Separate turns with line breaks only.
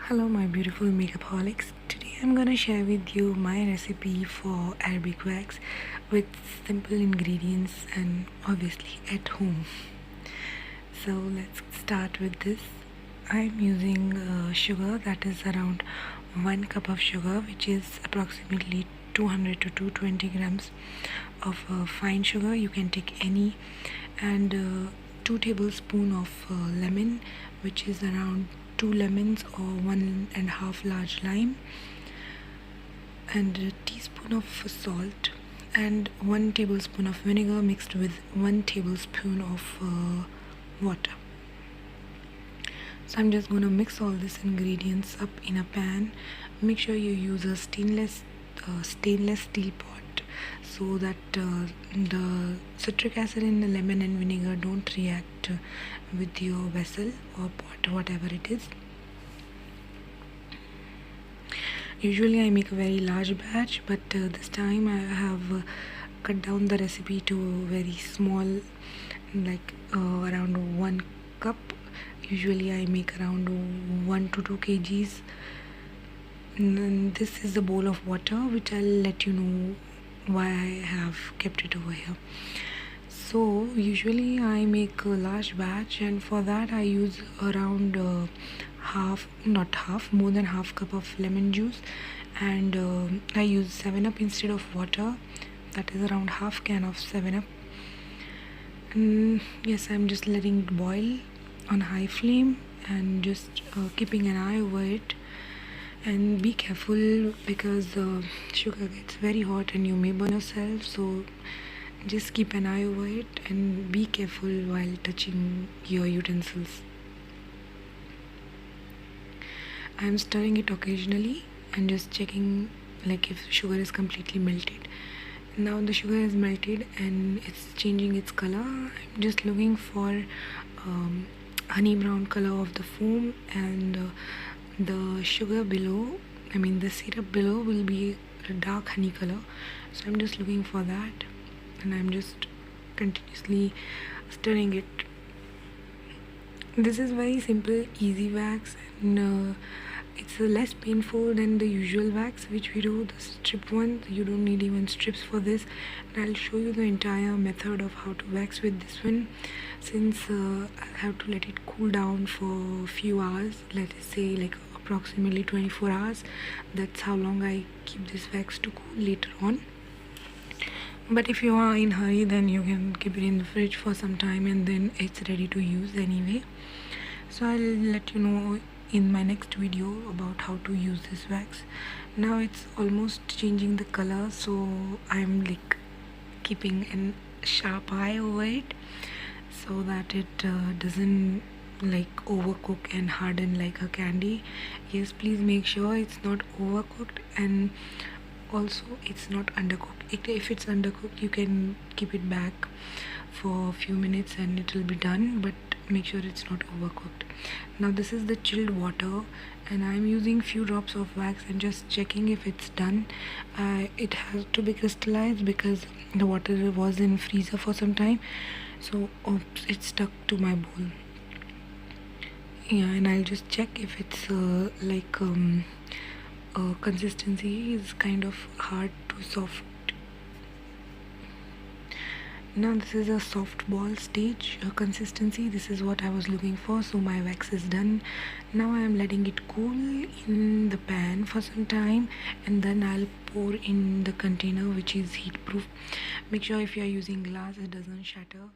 Hello my beautiful makeup holics. Today I'm gonna share with you my recipe for Arabic wax with simple ingredients and obviously at home. So let's start with this. I'm using sugar, that is around 1 cup of sugar, which is approximately 200 to 220 grams of fine sugar. You can take any, and 2 tablespoons of lemon, which is around 2 lemons or 1.5 large lime, and a teaspoon of salt, and 1 tablespoon of vinegar mixed with 1 tablespoon of water. So I'm just going to mix all these ingredients up in a pan. Make sure you use a stainless steel pot so that the citric acid in the lemon and vinegar don't react with your vessel or pot, whatever it is. Usually I make a very large batch, but this time I have cut down the recipe to very small, like around 1 cup. Usually I make around 1 to 2 kgs. And this is the bowl of water, which I'll let you know why I have kept it over here. So usually I make a large batch, and for that I use around more than half cup of lemon juice, and I use 7-up instead of water. That is around half can of 7-up. And yes, I'm just letting it boil on high flame and just keeping an eye over it. And be careful because the sugar gets very hot and you may burn yourself, so just keep an eye over it and be careful while touching your utensils. I'm stirring it occasionally and just checking like if sugar is completely melted. Now the sugar is melted and it's changing its color. I'm just looking for honey brown color of the foam, and the sugar below, the syrup below will be a dark honey color. So I'm just looking for that, and I'm just continuously stirring it. This is very simple, easy wax, and it's less painful than the usual wax which we do, the strip one. You don't need even strips for this, and I'll show you the entire method of how to wax with this one, since I'll have to let it cool down for a few hours, let us say like approximately 24 hours. That's how long I keep this wax to cool later on. But if you are in a hurry, then you can keep it in the fridge for some time and then it's ready to use anyway. So I'll let you know in my next video about how to use this wax. Now it's almost changing the color, so I'm like keeping a sharp eye over it so that it doesn't like overcook and harden like a candy. Yes, please make sure it's not overcooked, and also it's not undercooked. If it's undercooked, you can keep it back for a few minutes and it will be done, but make sure it's not overcooked. Now this is the chilled water, and I'm using few drops of wax and just checking if it's done. It has to be crystallized because the water was in freezer for some time, so oops, it's stuck to my bowl. Yeah, and I'll just check if it's consistency is kind of hard to soft. Now this is a soft ball stage consistency. This is what I was looking for. So my wax is done. Now I am letting it cool in the pan for some time, and then I'll pour in the container, which is heat proof. Make sure if you are using glass it doesn't shatter.